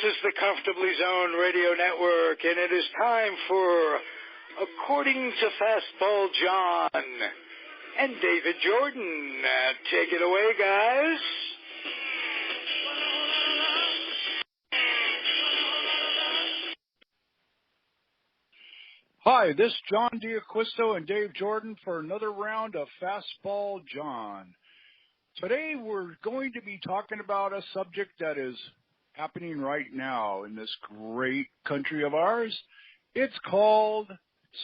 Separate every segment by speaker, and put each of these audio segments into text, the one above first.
Speaker 1: is the Comfortably Zoned Radio Network, and it is time for According to Fastball John and David Jordon. Take it away, guys.
Speaker 2: Hi, this is John D'Acquisto and Dave Jordon for another round of Fastball John. Today we're going to be talking about a subject that is happening right now in this great country of ours. It's called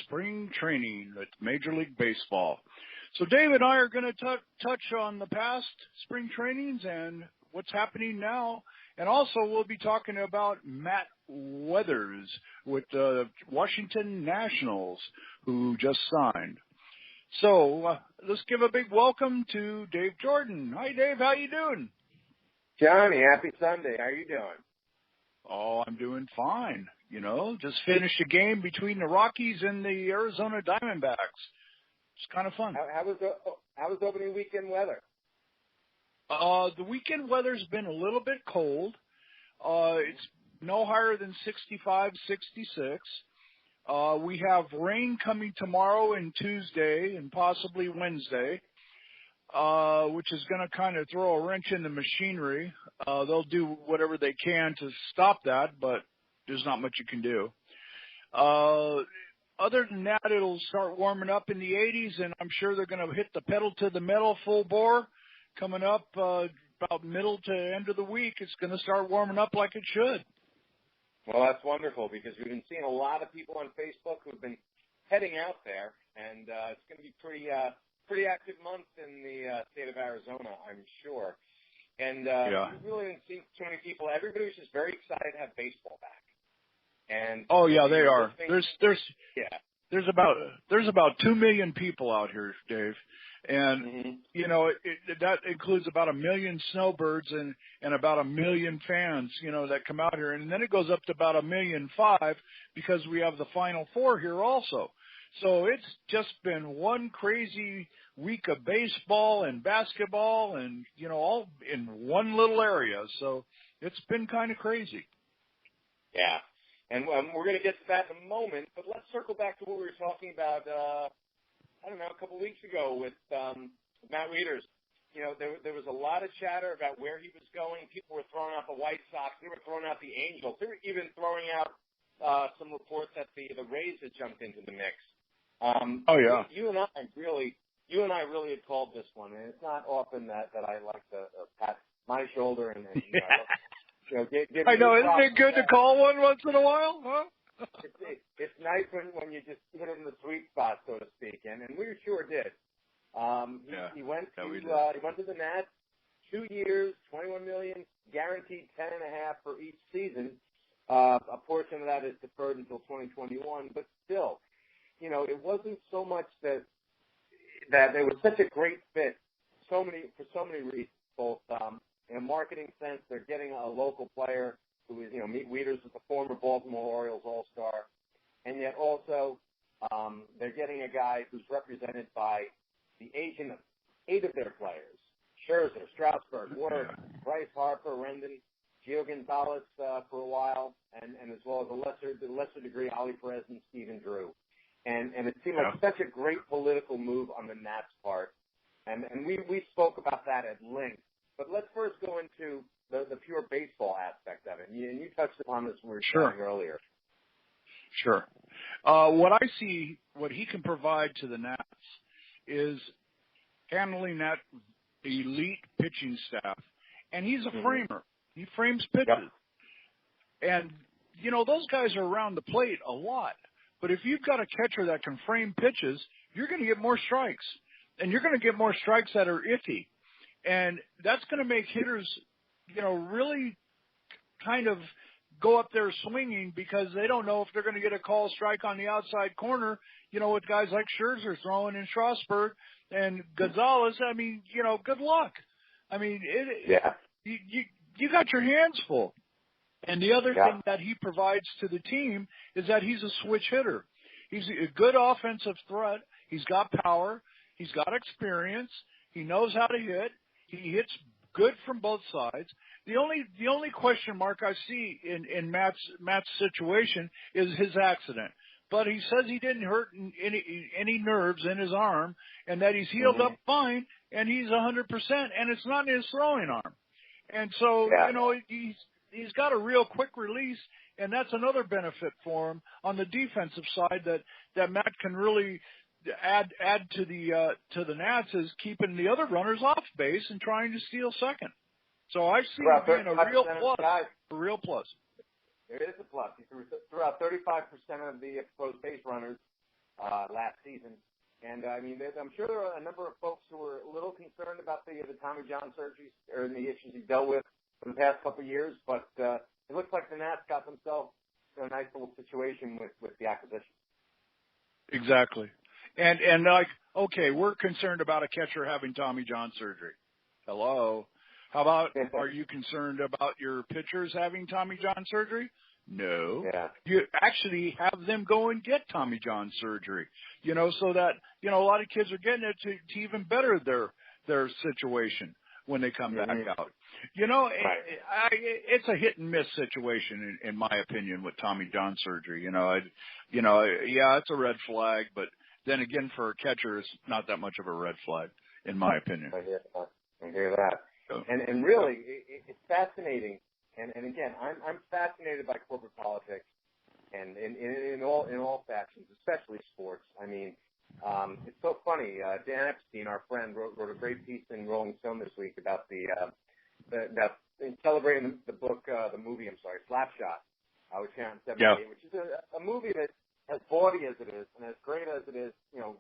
Speaker 2: spring training at Major League Baseball. So Dave and I are going to touch on the past spring trainings and what's happening now. And also we'll be talking about Matt Weathers with the Washington Nationals, who just signed. So let's give a big welcome to Dave Jordon. Hi, Dave. How you doing?
Speaker 3: Johnny, happy Sunday. How are you doing?
Speaker 2: Oh, I'm doing fine. You know, just finished a game between the Rockies and the Arizona Diamondbacks. It's kind of fun.
Speaker 3: How was opening weekend weather?
Speaker 2: The weekend weather's been a little bit cold. It's no higher than 65, 66. We have rain coming tomorrow and Tuesday and possibly Wednesday, which is going to kind of throw a wrench in the machinery. They'll do whatever they can to stop that, but there's not much you can do. Other than that, it'll start warming up in the 80s, and I'm sure they're going to hit the pedal to the metal full bore coming up about middle to end of the week. It's going to start warming up like it should.
Speaker 3: Well, that's wonderful because we've been seeing a lot of people on Facebook who've been heading out there, and it's going to be pretty active month in the state of Arizona, I'm sure. And we really didn't see too many people. Everybody was just very excited to have baseball back. And
Speaker 2: oh yeah, they are. There's about 2 million people out here, Dave, and you know that includes about 1 million snowbirds and about 1 million fans, you know, that come out here, and then it goes up to about 1.5 million because we have the Final Four here also. So it's just been one crazy week of baseball and basketball, and you know, all in one little area. So it's been kind of crazy.
Speaker 3: Yeah. And we're going to get to that in a moment, but let's circle back to what we were talking about, a couple of weeks ago with Matt Weathers. You know, there was a lot of chatter about where he was going. People were throwing out the White Sox. They were throwing out the Angels. They were even throwing out some reports that the Rays had jumped into the mix. You and I really had called this one, and it's not often that I like to pat my shoulder and
Speaker 2: I know, isn't it good to call one once in a while? Huh?
Speaker 3: It's nice when you just hit it in the sweet spot, so to speak, and we sure did. He went to the Nats, 2 years, $21 million, guaranteed $10.5 for each season. A portion of that is deferred until 2021, but still, you know, it wasn't so much that it was such a great fit, for so many reasons, both. In a marketing sense, they're getting a local player who is, you know, Weathers is a former Baltimore Orioles All-Star, and yet also they're getting a guy who's represented by the agent of 8 of their players: Scherzer, Strasburg, Werth, Bryce Harper, Rendon, Gio Gonzalez for a while, and as well as a lesser degree, Ali Perez and Stephen Drew. And it seemed like such a great political move on the Nats' part, and we spoke about that at length. But let's first go into the pure baseball aspect of it. And you touched upon this when we were talking earlier.
Speaker 2: Sure. What I see, what he can provide to the Nats is handling that elite pitching staff. And he's a framer. He frames pitches. Yep. And, you know, those guys are around the plate a lot. But if you've got a catcher that can frame pitches, you're going to get more strikes. And you're going to get more strikes that are iffy. And that's going to make hitters, you know, really kind of go up there swinging because they don't know if they're going to get a call strike on the outside corner, you know, with guys like Scherzer throwing in Strasburg and Gonzalez. I mean, you know, good luck. I mean, you got your hands full. And the other thing that he provides to the team is that he's a switch hitter. He's a good offensive threat. He's got power. He's got experience. He knows how to hit. He hits good from both sides. The only question mark I see in Matt's situation is his accident. But he says he didn't hurt any nerves in his arm, and that he's healed up fine, and he's 100%, and it's not in his throwing arm. And so, he's got a real quick release, and that's another benefit for him on the defensive side that Matt can really add to the Nats, is keeping the other runners off base and trying to steal second. So I see it being a real plus. A real plus.
Speaker 3: There is a plus. He threw out 35% of the exposed base runners last season. And, I mean, I'm sure there are a number of folks who were a little concerned about the Tommy John surgeries or the issues he dealt with for the past couple of years. But it looks like the Nats got themselves in a nice little situation with the acquisition.
Speaker 2: Exactly. And like, okay, we're concerned about a catcher having Tommy John surgery. Hello. How about, are you concerned about your pitchers having Tommy John surgery? No.
Speaker 3: Yeah.
Speaker 2: You actually have them go and get Tommy John surgery, so that, a lot of kids are getting it to even better their situation when they come back out. It's a hit and miss situation in my opinion with Tommy John surgery. Yeah, it's a red flag, but then again, for a catcher, it's not that much of a red flag, in my opinion.
Speaker 3: I hear that. And really, it's fascinating. And again, I'm fascinated by corporate politics, and in all factions, especially sports. I mean, it's so funny. Dan Epstein, our friend, wrote a great piece in Rolling Stone this week about celebrating the movie, Slapshot, which came out in '78, which is a movie that, as bawdy as it is and as great as it is,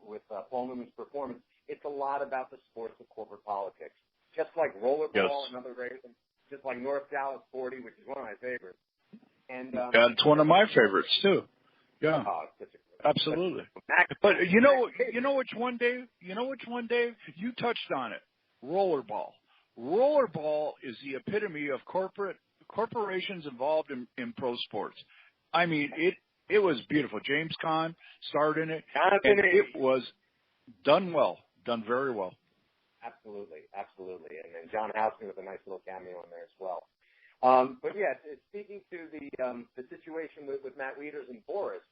Speaker 3: with Paul Newman's performance, it's a lot about the sports of corporate politics. Just like Rollerball, another great one. Just like North Dallas 40, which is one of my favorites. And
Speaker 2: it's one of my favorites too. Yeah, absolutely. But you know which one, Dave? You touched on it. Rollerball. Rollerball is the epitome of corporations involved in pro sports. I mean, it was beautiful. James Caan starred in it, and it was done very well.
Speaker 3: Absolutely. And then John Houseman with a nice little cameo in there as well. But yeah, speaking to the situation with Matt Wieters and Boris,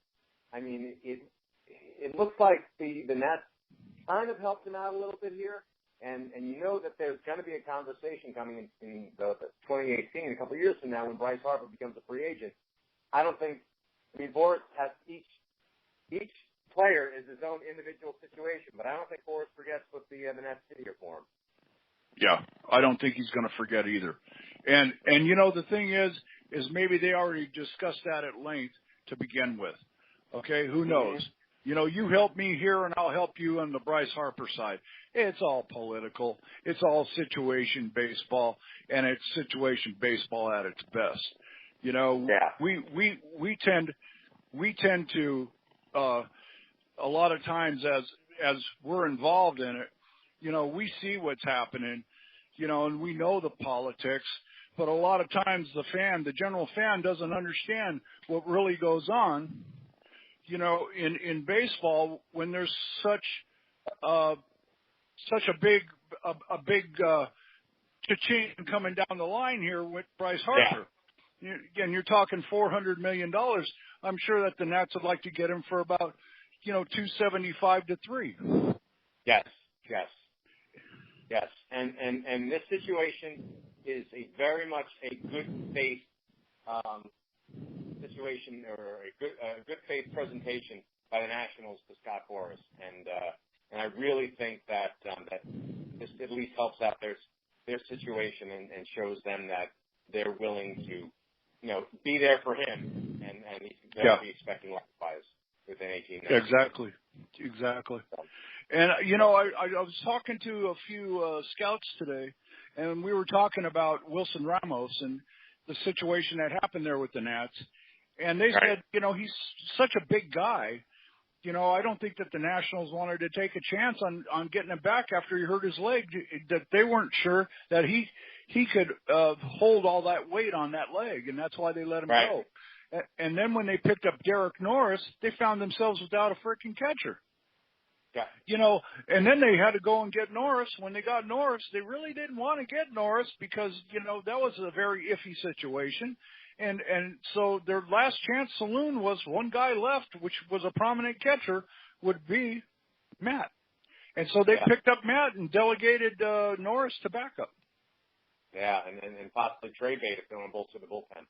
Speaker 3: I mean, it looks like the Nats kind of helped him out a little bit here, and that there's going to be a conversation coming in the 2018, a couple of years from now, when Bryce Harper becomes a free agent. Boris has each player is his own individual situation, but I don't think Boris forgets what the Nats did here for him.
Speaker 2: Yeah, I don't think he's going to forget either. And the thing is maybe they already discussed that at length to begin with. Okay, who knows? You help me here and I'll help you on the Bryce Harper side. It's all political. It's all situation baseball, and it's situation baseball at its best. We tend to a lot of times as we're involved in it, we see what's happening, and we know the politics, but a lot of times the general fan doesn't understand what really goes on, in baseball when there's such a big cha-ching coming down the line here with Bryce Harper. Yeah. Again, you're talking $400 million. I'm sure that the Nats would like to get him for about, $275 to $300.
Speaker 3: Yes. And this situation is very much a good faith situation, or a good faith presentation by the Nationals to Scott Boras, and I really think that this at least helps out their situation and shows them that they're willing to be there for him, and they'll be expecting likewise within 18 months.
Speaker 2: Exactly. And, I was talking to a few scouts today, and we were talking about Wilson Ramos and the situation that happened there with the Nats. And they said, he's such a big guy. I don't think that the Nationals wanted to take a chance on getting him back after he hurt his leg, that they weren't sure that he could hold all that weight on that leg, and that's why they let him go. And then when they picked up Derek Norris, they found themselves without a freaking catcher.
Speaker 3: Yeah.
Speaker 2: You know, and then they had to go and get Norris. When they got Norris, they really didn't want to get Norris because, you know, that was a very iffy situation. And so their last chance saloon was one guy left, which was a prominent catcher, would be Matt. And so they picked up Matt and delegated Norris to backup.
Speaker 3: Yeah, and possibly trade bait if they want to bolster the bullpen.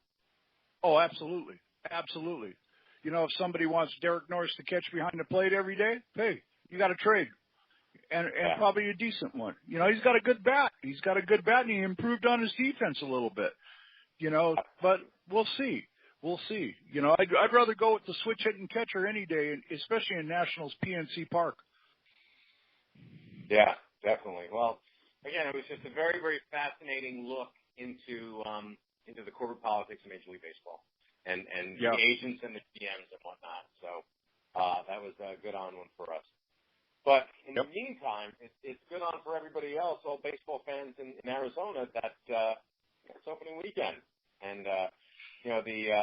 Speaker 2: Oh, absolutely. Absolutely. You know, if somebody wants Derek Norris to catch behind the plate every day, hey, you got to trade. And probably a decent one. You know, he's got a good bat. And he improved on his defense a little bit. You know, but we'll see. You know, I'd rather go with the switch hitting catcher any day, especially in Nationals PNC Park.
Speaker 3: Yeah, definitely. Well, again, it was just a very, very fascinating look into the corporate politics of Major League Baseball and the agents and the GMs and whatnot. So that was a good on one for us. But in the meantime, it's good on for everybody else, all baseball fans in Arizona, that it's opening weekend. And, you know, the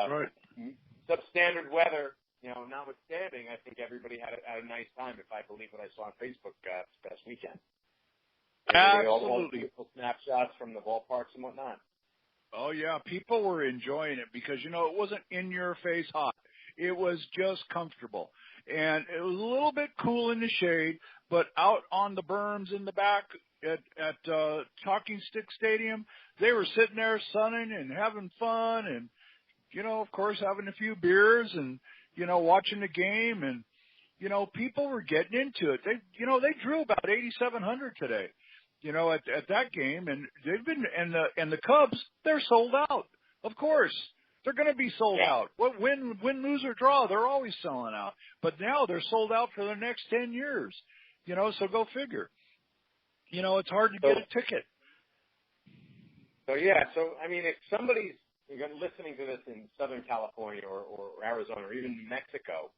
Speaker 3: substandard weather, you know, notwithstanding, I think everybody had a nice time, if I believe what I saw on Facebook this past weekend.
Speaker 2: Absolutely.
Speaker 3: All the beautiful snapshots from the ballparks and whatnot.
Speaker 2: Oh, yeah. People were enjoying it because, you know, it wasn't in-your-face hot. It was just comfortable. And it was a little bit cool in the shade, but out on the berms in the back at Talking Stick Stadium, they were sitting there sunning and having fun and, you know, of course, having a few beers and, you know, watching the game. And, you know, people were getting into it. They drew about 8,700 today, you know, at that game. And they've been, and the Cubs, they're sold out. Of course. They're going to be sold out. Win, lose, or draw, they're always selling out. But now they're sold out for the next 10 years. You know, so go figure. You know, it's hard to get a ticket.
Speaker 3: So, I mean, if somebody's listening to this in Southern California or Arizona or even New Mexico,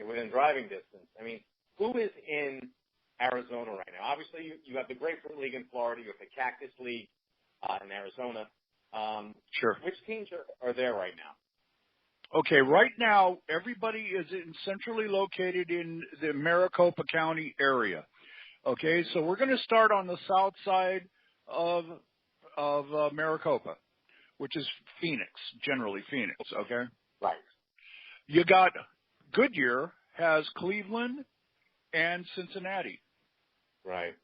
Speaker 3: within driving distance, I mean, who is in Arizona right now? Obviously, you have the Grapefruit League in Florida. You have the Cactus League in Arizona.
Speaker 2: Sure.
Speaker 3: Which teams are there right now?
Speaker 2: Okay, right now, everybody is centrally located in the Maricopa County area. Okay, so we're going to start on the south side of Maricopa, which is Phoenix, generally Phoenix, okay?
Speaker 3: Right.
Speaker 2: You got Goodyear has Cleveland and Cincinnati.
Speaker 3: Right.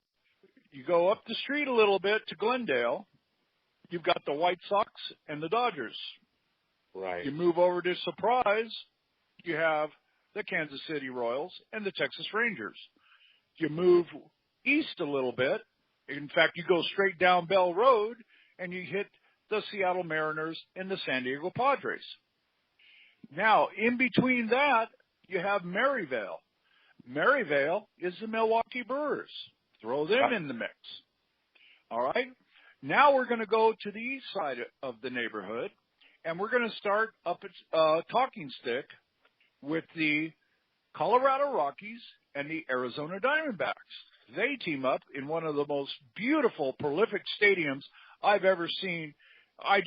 Speaker 2: You go up the street a little bit to Glendale. You've got the White Sox and the Dodgers.
Speaker 3: Right.
Speaker 2: You move over to Surprise, you have the Kansas City Royals and the Texas Rangers. You move east a little bit. In fact, you go straight down Bell Road, and you hit the Seattle Mariners and the San Diego Padres. Now, in between that, you have Maryvale. Maryvale is the Milwaukee Brewers. Throw them in the mix. All right? Now we're going to go to the east side of the neighborhood, and we're going to start up at Talking Stick with the Colorado Rockies and the Arizona Diamondbacks. They team up in one of the most beautiful, prolific stadiums I've ever seen. I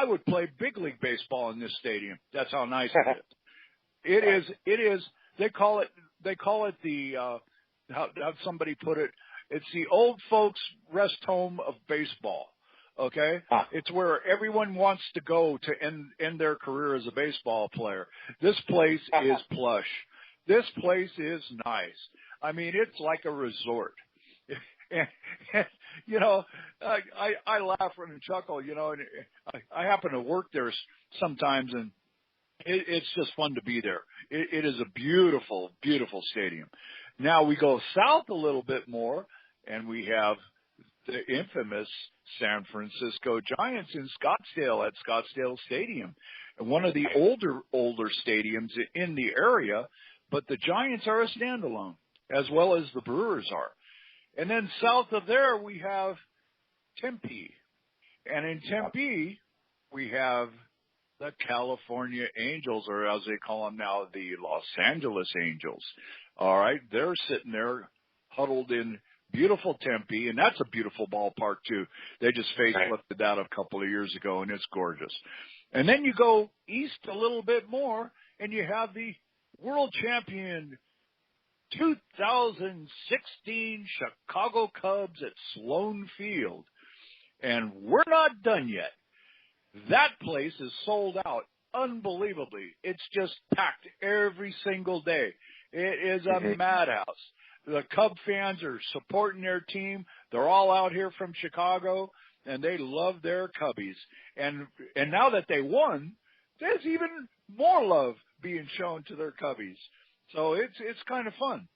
Speaker 2: would play big league baseball in this stadium. That's how nice it is. It is. They call it the how somebody put it. It's the old folks rest home of baseball. Okay? It's where everyone wants to go to end their career as a baseball player. This place is plush. This place is nice. I mean, it's like a resort. And, you know, I laugh and chuckle, you know, and I happen to work there sometimes, and it's just fun to be there. It is a beautiful, beautiful stadium. Now we go south a little bit more, and we have the infamous San Francisco Giants in Scottsdale at Scottsdale Stadium, and one of the older stadiums in the area. But the Giants are a standalone, as well as the Brewers are. And then south of there, we have Tempe. And in Tempe, we have the California Angels, or as they call them now, the Los Angeles Angels. All right, they're sitting there huddled in beautiful Tempe, and that's a beautiful ballpark, too. They just facelifted that a couple of years ago, and it's gorgeous. And then you go east a little bit more, and you have the world champion 2016 Chicago Cubs at Sloan Field. And we're not done yet. That place is sold out unbelievably. It's just packed every single day. It is a madhouse. The Cub fans are supporting their team. They're all out here from Chicago, and they love their Cubbies. And now that they won, there's even more love being shown to their Cubbies. So it's kind of fun.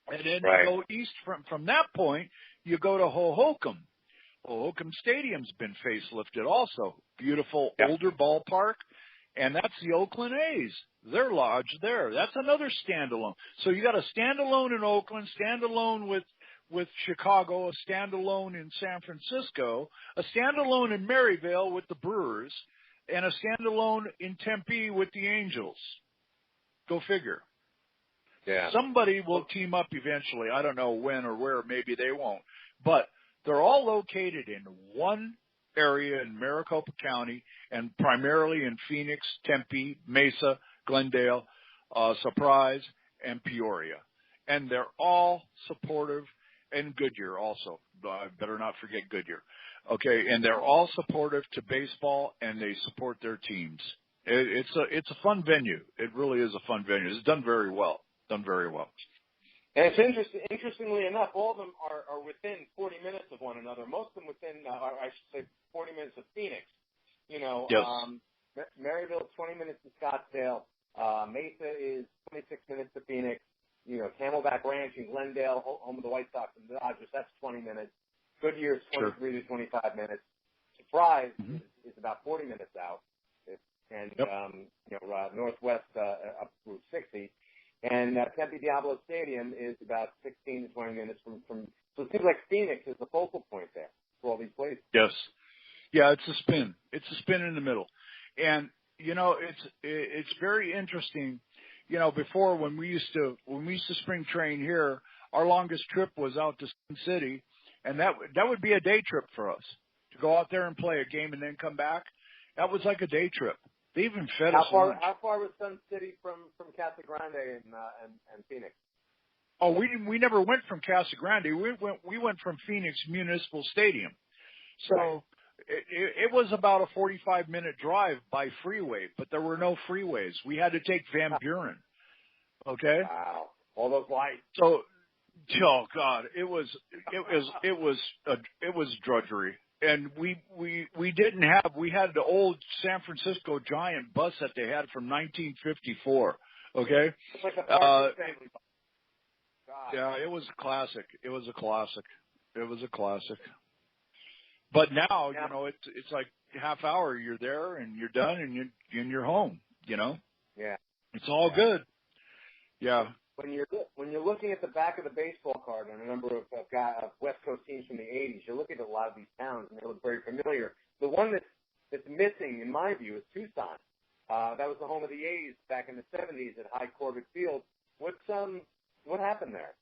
Speaker 2: And then you go east from that point, you go to Hohokam. Hohokam Stadium's been facelifted also. Beautiful older ballpark. And that's the Oakland A's. Their lodge there. That's another standalone. So you got a standalone in Oakland, standalone with Chicago, a standalone in San Francisco, a standalone in Maryvale with the Brewers, and a standalone in Tempe with the Angels. Go figure.
Speaker 3: Yeah.
Speaker 2: Somebody will team up eventually. I don't know when or where. Maybe they won't. But they're all located in one area in Maricopa County and primarily in Phoenix, Tempe, Mesa, Glendale, Surprise, and Peoria. And they're all supportive, and Goodyear also. I better not forget Goodyear. Okay, and they're all supportive to baseball, and they support their teams. It's a fun venue. It really is a fun venue. It's done very well. And
Speaker 3: it's interestingly enough, all of them are within 40 minutes of one another. Most of them within, I should say, 40 minutes of Phoenix. Yes. Maryville is 20 minutes to Scottsdale. Mesa is 26 minutes to Phoenix. Camelback Ranch in Glendale, home of the White Sox and the Dodgers, that's 20 minutes. Goodyear is 23 to 25 minutes. Surprise is about 40 minutes out. And, northwest up Route 60. And Tempe Diablo Stadium is about 16 to 20 minutes from. So it seems like Phoenix is the focal point there for all these places.
Speaker 2: Yes. Yeah, it's a spin. It's a spin in the middle. And, it's very interesting. Before when we used to spring train here, our longest trip was out to Sun City, and that would be a day trip for us to go out there and play a game and then come back. That was like a day trip. They even fed us lunch.
Speaker 3: How far was Sun City from Casa Grande and Phoenix?
Speaker 2: Oh, we never went from Casa Grande. We went from Phoenix Municipal Stadium. So it was about a 45-minute drive by freeway, but there were no freeways. We had to take Van Buren. Okay.
Speaker 3: Wow. All those lights.
Speaker 2: So, oh God, it was drudgery. And we had the old San Francisco Giant bus that they had from 1954. Okay.
Speaker 3: It's like a family bus.
Speaker 2: Yeah, it was a classic. But now, it's like half hour. You're there and you're done and you're home.
Speaker 3: Yeah.
Speaker 2: It's all good. Yeah.
Speaker 3: When you're looking at the back of the baseball card on a number of West Coast teams from the 80s, you're looking at a lot of these towns and they look very familiar. The one that's missing, in my view, is Tucson. That was the home of the A's back in the 70s at High Corbett Field. What happened there?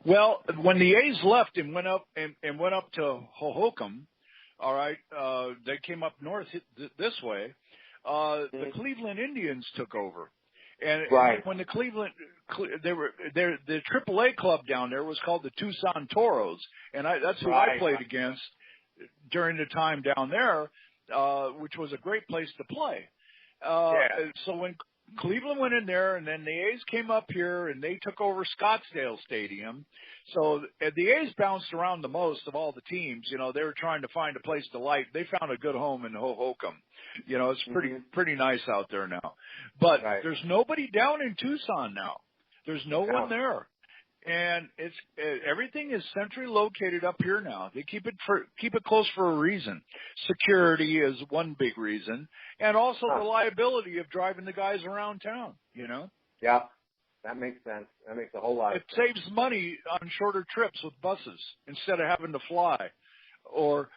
Speaker 2: Well, when the A's left and went up to Hohokam, all right, they came up north this way. The Cleveland Indians took over. And when the the AAA club down there was called the Tucson Toros, and that's who I played against during the time down there, which was a great place to play. So when Cleveland went in there, and then the A's came up here, and they took over Scottsdale Stadium. So the A's bounced around the most of all the teams. They were trying to find a place to light. They found a good home in Hohokam. It's pretty nice out there now. But there's nobody down in Tucson now. There's no one there. And everything is centrally located up here now. They keep it close for a reason. Security is one big reason, and also the liability of driving the guys around town.
Speaker 3: Yeah, that makes sense. That makes a whole lot.
Speaker 2: It saves money on shorter trips with buses instead of having to fly, or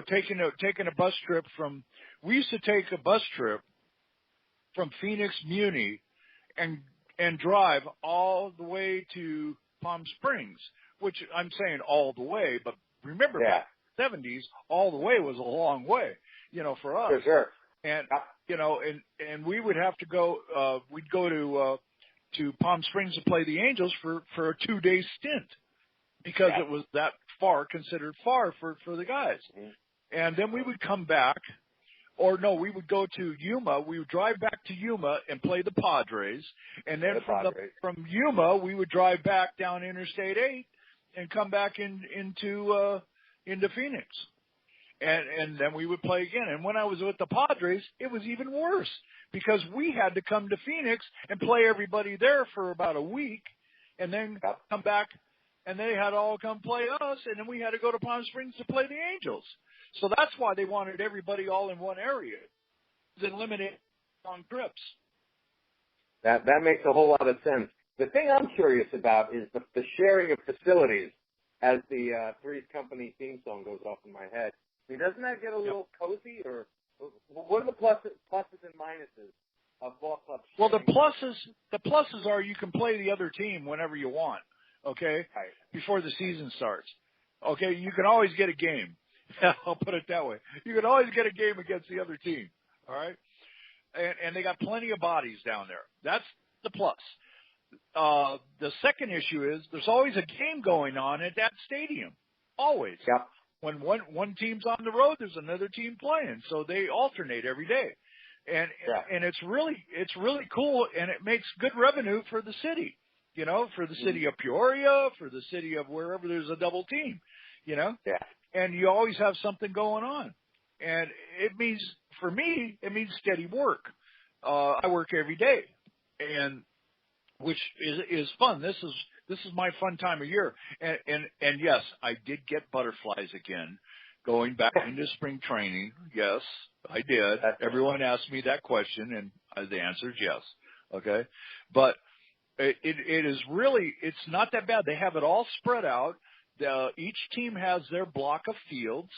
Speaker 2: taking a bus trip from. We used to take a bus trip from Phoenix Muni and drive all the way to Palm Springs, which I'm saying all the way, but remember back in the 70s, all the way was a long way, for us.
Speaker 3: For sure.
Speaker 2: And, and we would have to go, we'd go to to Palm Springs to play the Angels for a 2-day stint because it was that considered far for the guys. Mm-hmm. And then we would come back, or no, we would go to Yuma. We would drive back to Yuma and play the Padres. And then from Yuma, we would drive back down Interstate 8 and come back into Phoenix. And then we would play again. And when I was with the Padres, it was even worse because we had to come to Phoenix and play everybody there for about a week and then come back, and they had to all come play us, and then we had to go to Palm Springs to play the Angels. So that's why they wanted everybody all in one area, then eliminate long trips.
Speaker 3: That makes a whole lot of sense. The thing I'm curious about is the sharing of facilities as the Three's Company theme song goes off in my head. I mean, doesn't that get a little cozy, or what are the pluses and minuses of ball clubs?
Speaker 2: Well, the pluses are you can play the other team whenever you want, okay, before the season starts. Okay, you can always get a game. I'll put it that way. You can always get a game against the other team, all right? And they got plenty of bodies down there. That's the plus. The second issue is there's always a game going on at that stadium, always.
Speaker 3: Yep.
Speaker 2: When one team's on the road, there's another team playing, so they alternate every day, and it's really cool, and it makes good revenue for the city, you know, for the city of Peoria, for the city of wherever there's a double team, you know, and you always have something going on, and it means for me it means steady work. I work every day, and which is fun. This is my fun time of year. And yes, I did get butterflies again, going back into spring training. Yes, I did. Everyone asked me that question, and the answer is yes. Okay. But it is really, it's not that bad. They have it all spread out. Each team has their block of fields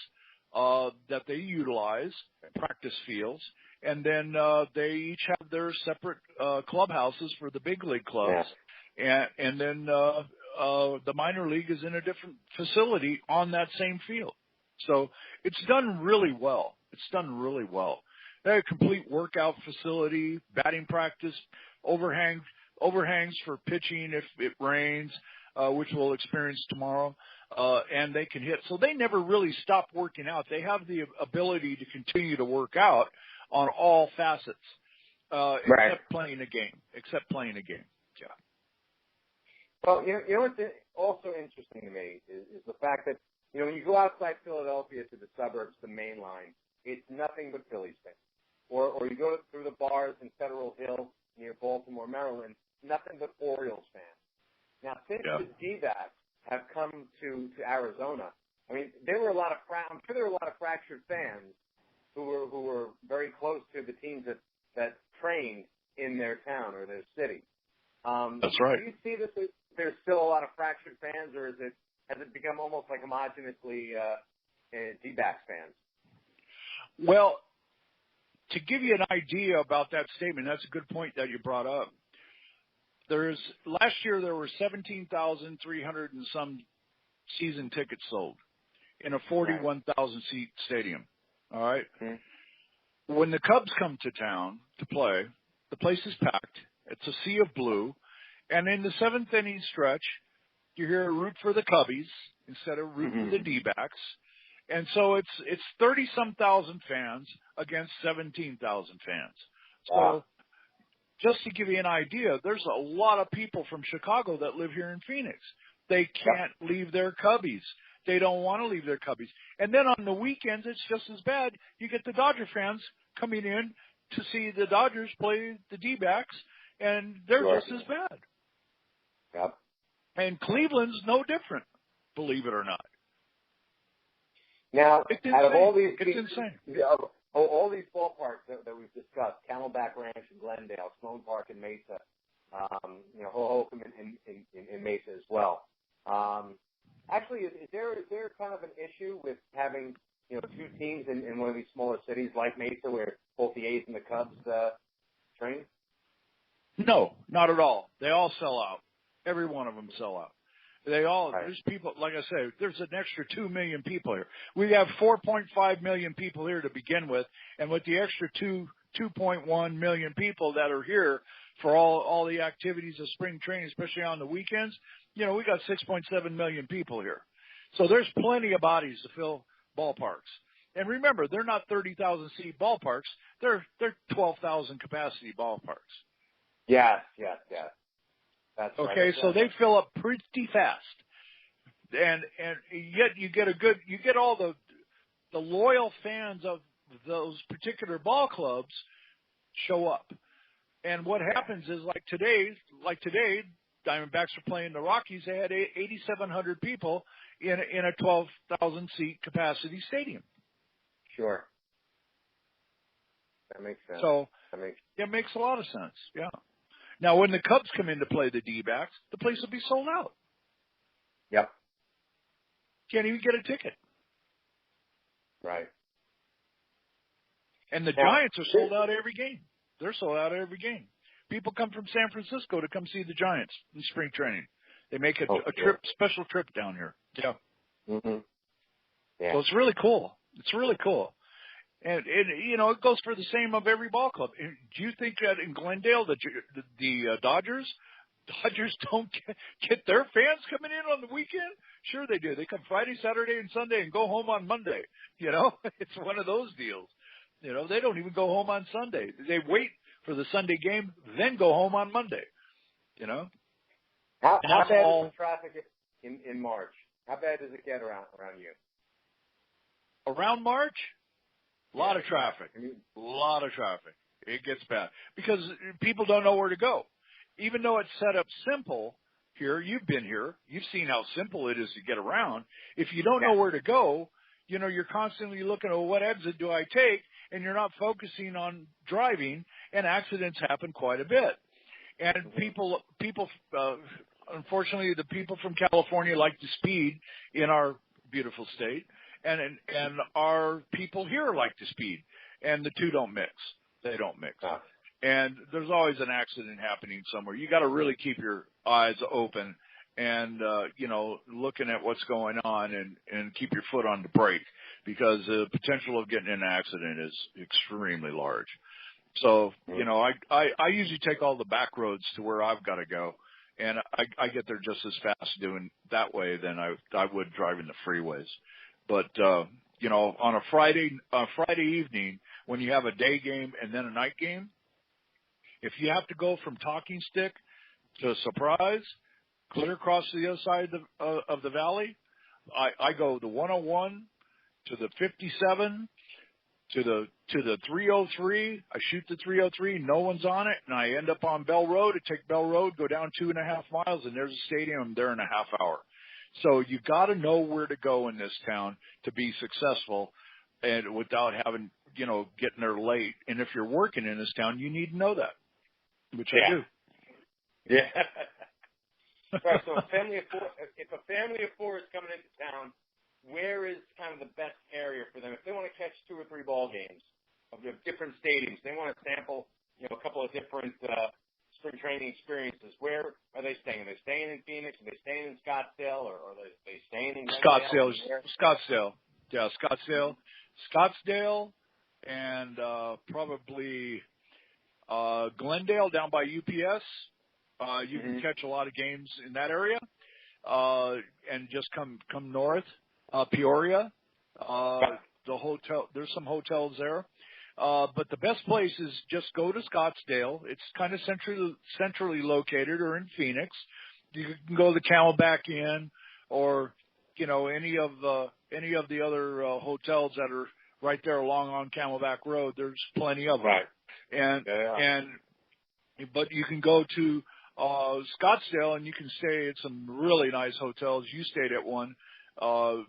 Speaker 2: that they utilize, practice fields. And then they each have their separate clubhouses for the big league clubs. Yeah. And then the minor league is in a different facility on that same field. So it's done really well. They have a complete workout facility, batting practice, overhangs for pitching if it rains, which we'll experience tomorrow, and they can hit. So they never really stop working out. They have the ability to continue to work out on all facets, except playing a game. Yeah.
Speaker 3: Well, you know what's also interesting to me is the fact that, you know, when you go outside Philadelphia to the suburbs, the main line, it's nothing but Phillies fans. Or you go through the bars in Federal Hill near Baltimore, Maryland, nothing but Orioles fans. Now, since the D-backs have come to Arizona, I mean, I'm sure there were a lot of fractured fans who were very close to the teams that trained in their town or their city.
Speaker 2: That's right.
Speaker 3: Do you see that there's still a lot of fractured fans, or has it become almost like homogenously D-backs fans?
Speaker 2: Well, to give you an idea about that statement, that's a good point that you brought up. Last year there were 17,300 and some season tickets sold in a 41,000 seat stadium. All right. Mm-hmm. When the Cubs come to town to play, the place is packed. It's a sea of blue. And in the seventh inning stretch, you hear a root for the Cubbies instead of root for the D-backs. And so it's 30-some thousand fans against 17,000 fans. So just to give you an idea, there's a lot of people from Chicago that live here in Phoenix. They can't leave their Cubbies. They don't want to leave their Cubbies. And then on the weekends, it's just as bad. You get the Dodger fans coming in to see the Dodgers play the D-backs, and they're just as bad.
Speaker 3: Yep.
Speaker 2: And Cleveland's no different, believe it or not.
Speaker 3: Now, out of all these,
Speaker 2: it's insane.
Speaker 3: All these ballparks that we've discussed, Camelback Ranch in Glendale, Sloan Park in Mesa, Hoboken in Mesa as well. Actually, is there kind of an issue with having, you know, two teams in one of these smaller cities like Mesa where both the A's and the Cubs train?
Speaker 2: No, not at all. They all sell out. Every one of them sell out. There's people, like I say, there's an extra 2 million people here. We have 4.5 million people here to begin with, and with the extra 2 2.1 million people that are here for all the activities of spring training, especially on the weekends. We got 6.7 million people here. So there's plenty of bodies to fill ballparks. And remember, they're not 30,000 seat ballparks. They're 12,000 capacity ballparks.
Speaker 3: Yes. That's
Speaker 2: okay,
Speaker 3: right.
Speaker 2: So they fill up pretty fast. And yet you get all the loyal fans of those particular ball clubs show up. And what happens is like today, Diamondbacks are playing the Rockies. They had 8,700 people in a 12,000 seat capacity stadium.
Speaker 3: Sure. That makes sense.
Speaker 2: So it makes a lot of sense. Yeah. Now when the Cubs come in to play the D-backs, the place will be sold out.
Speaker 3: Yep.
Speaker 2: Can't even get a ticket.
Speaker 3: Right.
Speaker 2: And the Giants are sold out every game. They're sold out every game. People come from San Francisco to come see the Giants in spring training. They make a special trip down here. Yeah.
Speaker 3: Mm-hmm. Yeah.
Speaker 2: So it's really cool. It's really cool. And it goes for the same of every ball club. Do you think that in Glendale, the Dodgers don't get their fans coming in on the weekend? Sure they do. They come Friday, Saturday, and Sunday and go home on Monday. It's one of those deals. They don't even go home on Sunday. They wait for the Sunday game, then go home on Monday.
Speaker 3: How bad is the traffic in March? How bad does it get around you?
Speaker 2: Around March? A lot of traffic. A lot of traffic. It gets bad because people don't know where to go. Even though it's set up simple here, you've been here, you've seen how simple it is to get around. If you don't know where to go, you're constantly looking at what exit do I take, and you're not focusing on driving, and accidents happen quite a bit. And people, unfortunately, the people from California like to speed in our beautiful state, and our people here like to speed, and the two don't mix. They don't mix. And there's always an accident happening somewhere. You got to really keep your eyes open and, looking at what's going on and keep your foot on the brake because the potential of getting in an accident is extremely large. So, I usually take all the back roads to where I've got to go, and I get there just as fast doing that way than I would driving the freeways. But, on a Friday evening, when you have a day game and then a night game, if you have to go from Talking Stick to Surprise, clear across the other side of the valley, I go the 101 to the 57 to the 303. I shoot the 303. No one's on it, and I end up on Bell Road. I take Bell Road, go down 2.5 miles, and there's a stadium. I'm there in a half hour. So you got to know where to go in this town to be successful, and without having getting there late. And if you're working in this town, you need to know that, which I do.
Speaker 3: Yeah. Right. So if a family of four is coming into town, where is kind of the best area for them if they want to catch 2 or 3 ball games of different stadiums? They want to sample, a couple of different spring training experiences. Where are they staying? Are they staying in Phoenix? Are they staying in Scottsdale? Or are they staying in
Speaker 2: Glendale? Scottsdale. Yeah, Scottsdale, and probably Glendale down by UPS. You can catch a lot of games in that area, and just come north, Peoria. The hotel, there's some hotels there. But the best place is just go to Scottsdale. It's kind of centrally located, or in Phoenix. You can go to the Camelback Inn, or any of the other hotels that are right there along on Camelback Road. There's plenty of them. Right. But you can go to Scottsdale, and you can stay at some really nice hotels. You stayed at one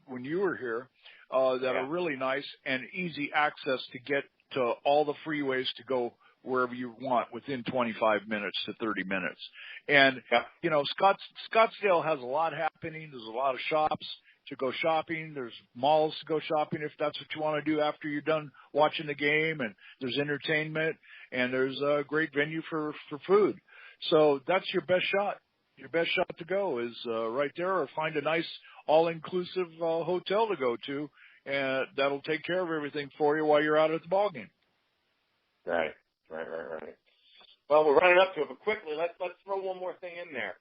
Speaker 2: when you were here that are really nice and easy access to get to all the freeways to go wherever you want within 25 minutes to 30 minutes. And, Scottsdale has a lot happening. There's a lot of shops to go shopping. There's malls to go shopping if that's what you want to do after you're done watching the game. And there's entertainment, and there's a great venue for food. So that's your best shot. Your best shot to go is right there, or find a nice all-inclusive hotel to go to, and that'll take care of everything for you while you're out at the ball game.
Speaker 3: Right. Well, we're running up to it, but quickly, let's throw one more thing in there.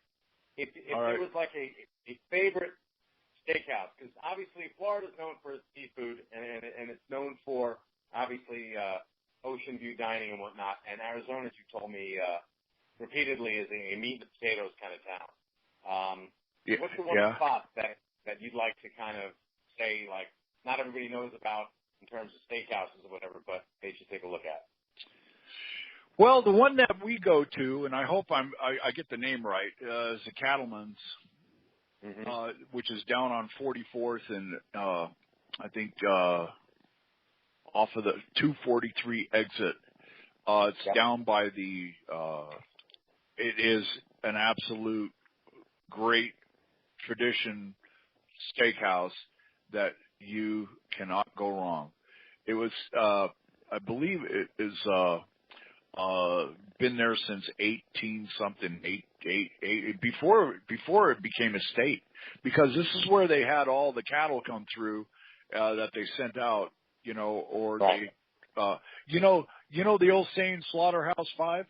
Speaker 3: If there was like a favorite steakhouse, because obviously Florida's known for its seafood, and it's known for obviously ocean view dining and whatnot. And Arizona, as you told me repeatedly, is a meat and potatoes kind of town. What's the one spot that you'd like to kind of say, like, not everybody knows about in terms of steakhouses or whatever, but they should take a look at?
Speaker 2: Well, the one that we go to, and I hope I get the name right, is the Cattleman's, which is down on 44th and I think off of the 243 exit. It's down by the. It is an absolute great tradition steakhouse that you cannot go wrong. It was, I believe, it is. Been there since 18-something, before it became a state, because this is where they had all the cattle come through that they sent out, or they, you know the old saying, Slaughterhouse 5?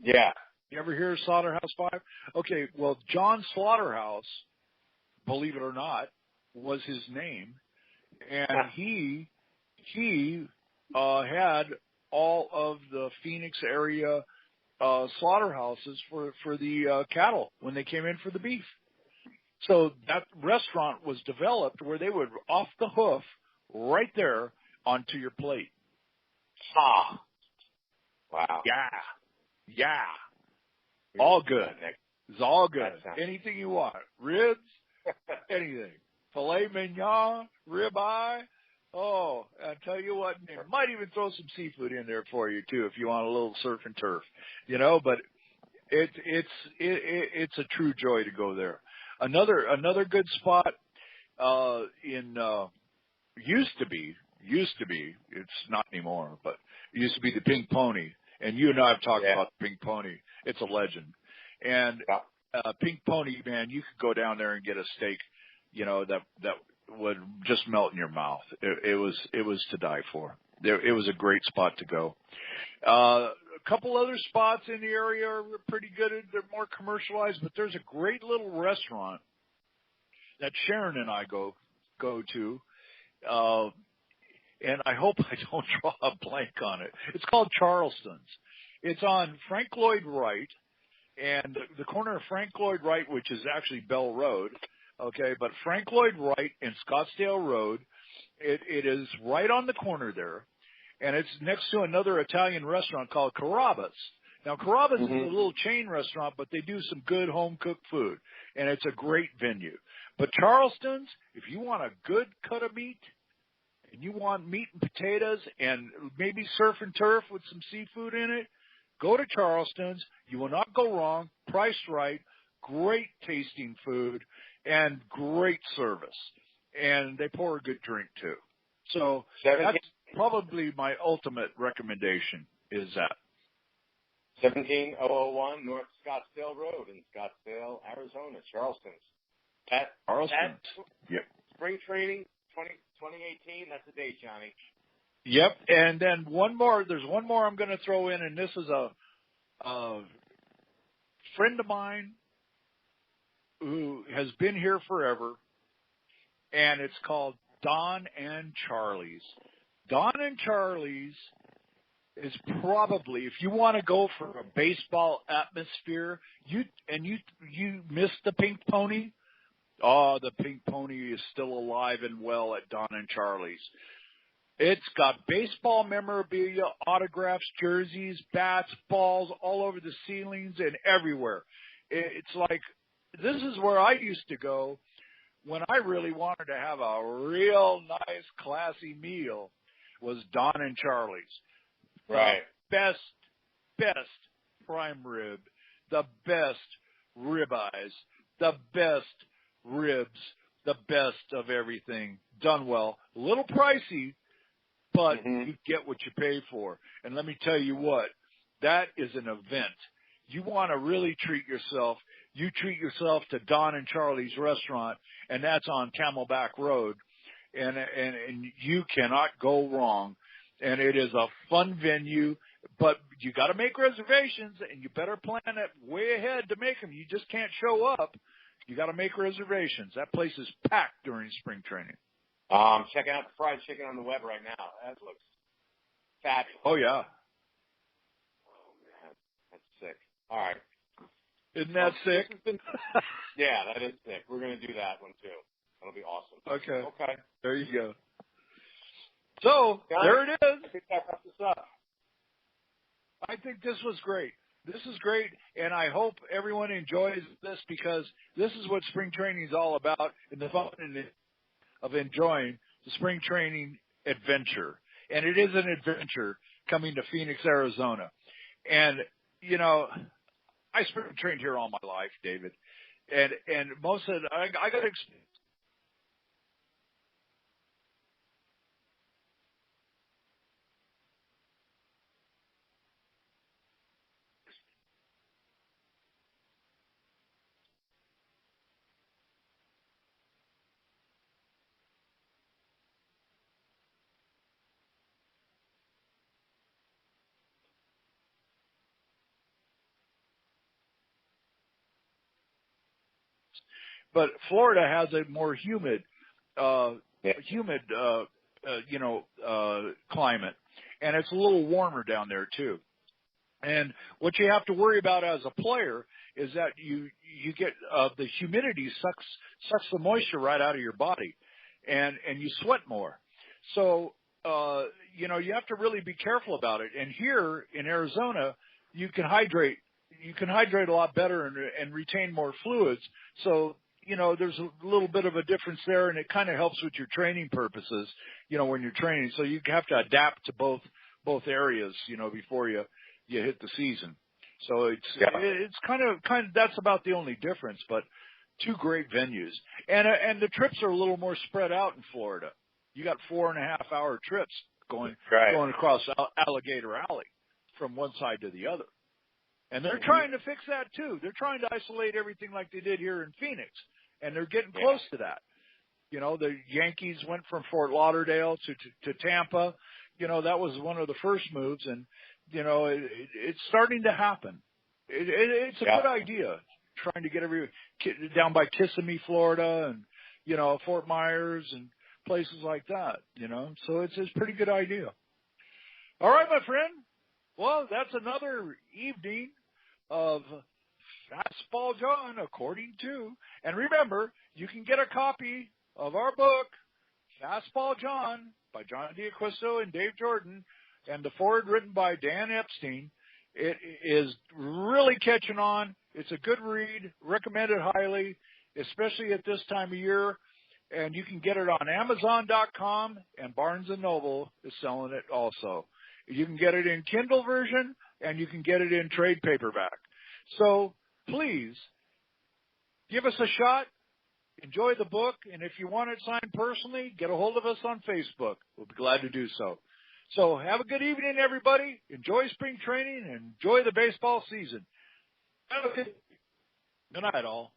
Speaker 3: Yeah.
Speaker 2: You ever hear Slaughterhouse 5? Okay, well, John Slaughterhouse, believe it or not, was his name, and he had all of the Phoenix area slaughterhouses for the cattle when they came in for the beef. So that restaurant was developed where they would off the hoof right there onto your plate.
Speaker 3: Wow.
Speaker 2: Yeah. All good. It's all good. Anything you want. Ribs, anything. Filet mignon, ribeye. Oh, I tell you what, they might even throw some seafood in there for you too if you want a little surf and turf, But it's a true joy to go there. Another good spot used to be. It's not anymore, but it used to be the Pink Pony. And you and I have talked about the Pink Pony. It's a legend. And Pink Pony, man, you could go down there and get a steak, that would just melt in your mouth. It was to die for. It was a great spot to go. A couple other spots in the area are pretty good. They're more commercialized, but there's a great little restaurant that Sharon and I go to, and I hope I don't draw a blank on it. It's called Charleston's. It's on Frank Lloyd Wright, and the corner of Frank Lloyd Wright, which is actually Bell Road. Okay, but Frank Lloyd Wright and Scottsdale Road, it is right on the corner there, and it's next to another Italian restaurant called Carrabba's. Now, Carrabba's is a little chain restaurant, but they do some good home-cooked food, and it's a great venue. But Charleston's, if you want a good cut of meat, and you want meat and potatoes and maybe surf and turf with some seafood in it, go to Charleston's. You will not go wrong. Priced right, great tasting food, and great service. And they pour a good drink, too. So that's probably my ultimate recommendation is that.
Speaker 3: 17001 North Scottsdale Road in Scottsdale, Arizona, Charleston's.
Speaker 2: Yep.
Speaker 3: Spring training 2018, that's the date, Johnny.
Speaker 2: Yep. And then one more. There's one more I'm going to throw in, and this is a friend of mine who has been here forever, and it's called Don and Charlie's. Don and Charlie's is probably, if you want to go for a baseball atmosphere, you missed the Pink Pony. Oh, the Pink Pony is still alive and well at Don and Charlie's. It's got baseball memorabilia, autographs, jerseys, bats, balls all over the ceilings and everywhere. It's like, this is where I used to go when I really wanted to have a real nice, classy meal, was Don and Charlie's.
Speaker 3: Right.
Speaker 2: The best prime rib, the best ribeyes, the best ribs, the best of everything done well. A little pricey, but you get what you pay for. And let me tell you what, that is an event. You want to really treat yourself. You treat yourself to Don and Charlie's restaurant, and that's on Camelback Road, and you cannot go wrong. and it is a fun venue. But you got to make reservations, and you better plan it way ahead to make them. You just can't show up. You got to make reservations. That place is packed during spring training.
Speaker 3: Checking out the fried chicken on the web right now. That looks fabulous.
Speaker 2: Oh yeah.
Speaker 3: Oh man, that's sick. All right.
Speaker 2: Isn't that sick?
Speaker 3: Yeah, that is sick. We're gonna do that one too. That'll be awesome.
Speaker 2: Okay. There you go. So there it is.
Speaker 3: I think that wraps us up.
Speaker 2: I think this was great. This is great, and I hope everyone enjoys this because this is what spring training is all about, and the fun of enjoying the spring training adventure. And it is an adventure coming to Phoenix, Arizona. And, you know, I spring trained here all my life, David. And most of it, I got to experience. But Florida has a more humid, climate, and it's a little warmer down there too. And what you have to worry about as a player is that you get the humidity sucks the moisture right out of your body, and you sweat more. So you have to really be careful about it. And here in Arizona, you can hydrate a lot better and retain more fluids. So there's a little bit of a difference there, and it kind of helps with your training purposes, when you're training. So you have to adapt to both areas, before you hit the season. So it's kind of that's about the only difference, but two great venues. And the trips are a little more spread out in Florida. You got 4.5-hour trips going across Alligator Alley from one side to the other. And they're trying to fix that too. They're trying to isolate everything like they did here in Phoenix, and they're getting close to that. The Yankees went from Fort Lauderdale to Tampa. That was one of the first moves, and it's starting to happen. It's a good idea, trying to get down by Kissimmee, Florida, and Fort Myers and places like that. So it's a pretty good idea. All right, my friend. Well, that's another evening of Fastball John, according to. And remember, you can get a copy of our book, Fastball John, by John D'Acquisto and Dave Jordon, and the foreword written by Dan Epstein. It is really catching on. It's a good read, recommended highly, especially at this time of year. And you can get it on Amazon.com, and Barnes & Noble is selling it also. You can get it in Kindle version, and you can get it in trade paperback. So please give us a shot. Enjoy the book. And if you want it signed personally, get a hold of us on Facebook. We'll be glad to do so. So have a good evening, everybody. Enjoy spring training and enjoy the baseball season. Have a good night, all.